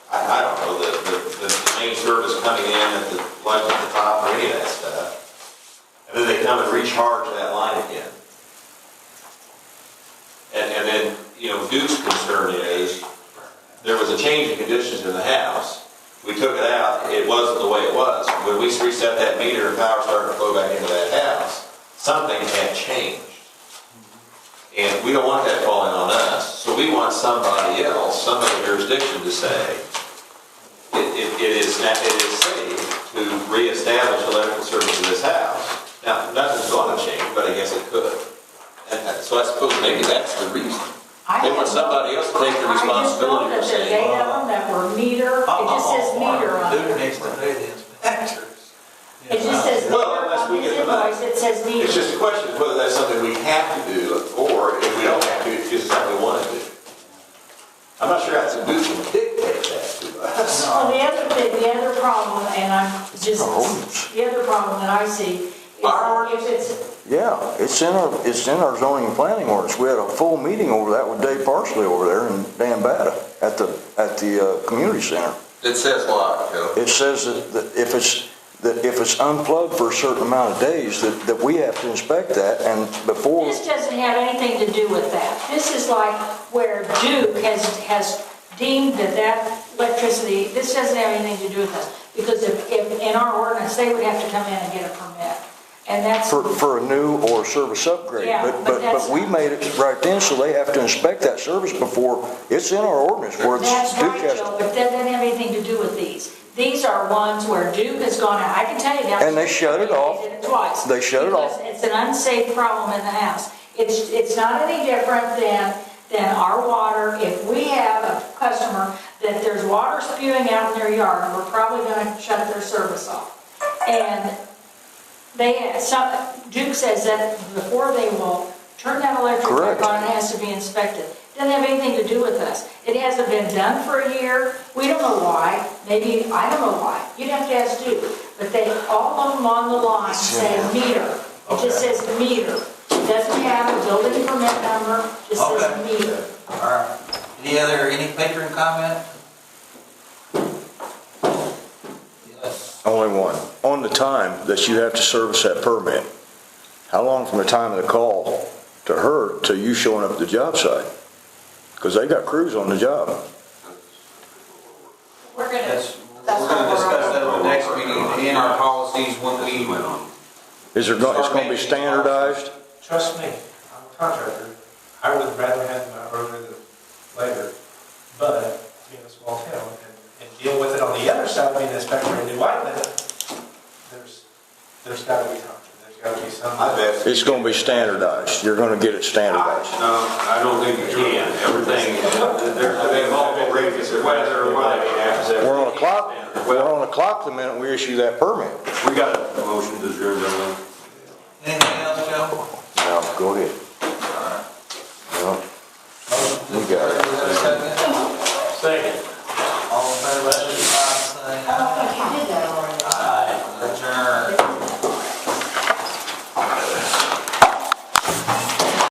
I don't know, the main service coming in at the light at the top or any of that stuff. And then they come and recharge that line again. And then, Duke's concern is, there was a change in conditions in the house. We took it out, it wasn't the way it was. When we reset that meter and power started to flow back into that house, something had changed. And we don't want that falling on somebody else, some other jurisdiction to say, it is safe to reestablish electrical service in this house. Now, nothing's going to change, but I guess it could. And so I suppose maybe that's the reason. They want somebody else to take the responsibility for saying, I just know that there's 8 of them that were meter, it just says meter on Who it. needs to pay the inspectors? It just says meter Well, unless on we his get the money. invoice, it says meter. It's just a question of whether that's something we have to do, or if we don't have to, it's just something we want to do. I'm not sure that's a duty to dictate that to us. Well, the other problem, and I'm just, ordinance. the other problem that I see is Our if it's, Yeah, it's in our zoning and planning ordinance. We had a full meeting over that with Dave Parsley over there in Dan Bata at the community center. It says what, Joe? It says that if it's unplugged for a certain amount of days, that we have to inspect that, and before. this doesn't have anything to do with that. This is like where Duke has deemed that electricity, this doesn't have anything to do with us. Because if in our ordinance, they would have to come in and get a permit. And that's. For a new or service upgrade. Yeah, but that's- But we made it right then, so they have to inspect that service before, it's in our ordinance where it's. That's Duke right, has- Joe, but that doesn't have anything to do with these. These are ones where Duke has gone out, I can tell you that. And they shut it off. They did it twice. They shut it off. Because it's an unsafe problem in the house. It's not any different than our water. If we have a customer that there's water spewing out in their yard, we're probably gonna shut their service off. And Duke says that before they will turn that electric Correct. back on, it has to be inspected. Doesn't have anything to do with us. It hasn't been done for a year. We don't know why. Maybe, I don't know why. You'd have to ask Duke. But all of them on the line say meter. It just says meter. It doesn't have a building permit number, it just says Okay. meter. All right. Any patron comment? Yes. Only one. On the time that you have to service that permit, how long from the time of the call to her till you showing up at the job site? Because they got crews on the job. We're gonna, That's, that's we're what gonna we're discuss that on. at the next meeting in our policies when we. It's going to be standardized? Trust me, I'm a contractor. I would rather have them earlier than later, but being a small town and deal with it on the other side, being an inspector in New Whiteman, there's got to be something. There's got to be something. I bet. It's going to be standardized. You're going to get it standardized. No, I don't think you can. Everything, there's multiple reasons, weather, We're on a clock the minute we issue that permit. We got a motion to adjourn, gentlemen. Anything else, Joe? Now, go ahead. All right. Well, Motion to You got it. adjourn, is there a second? Second.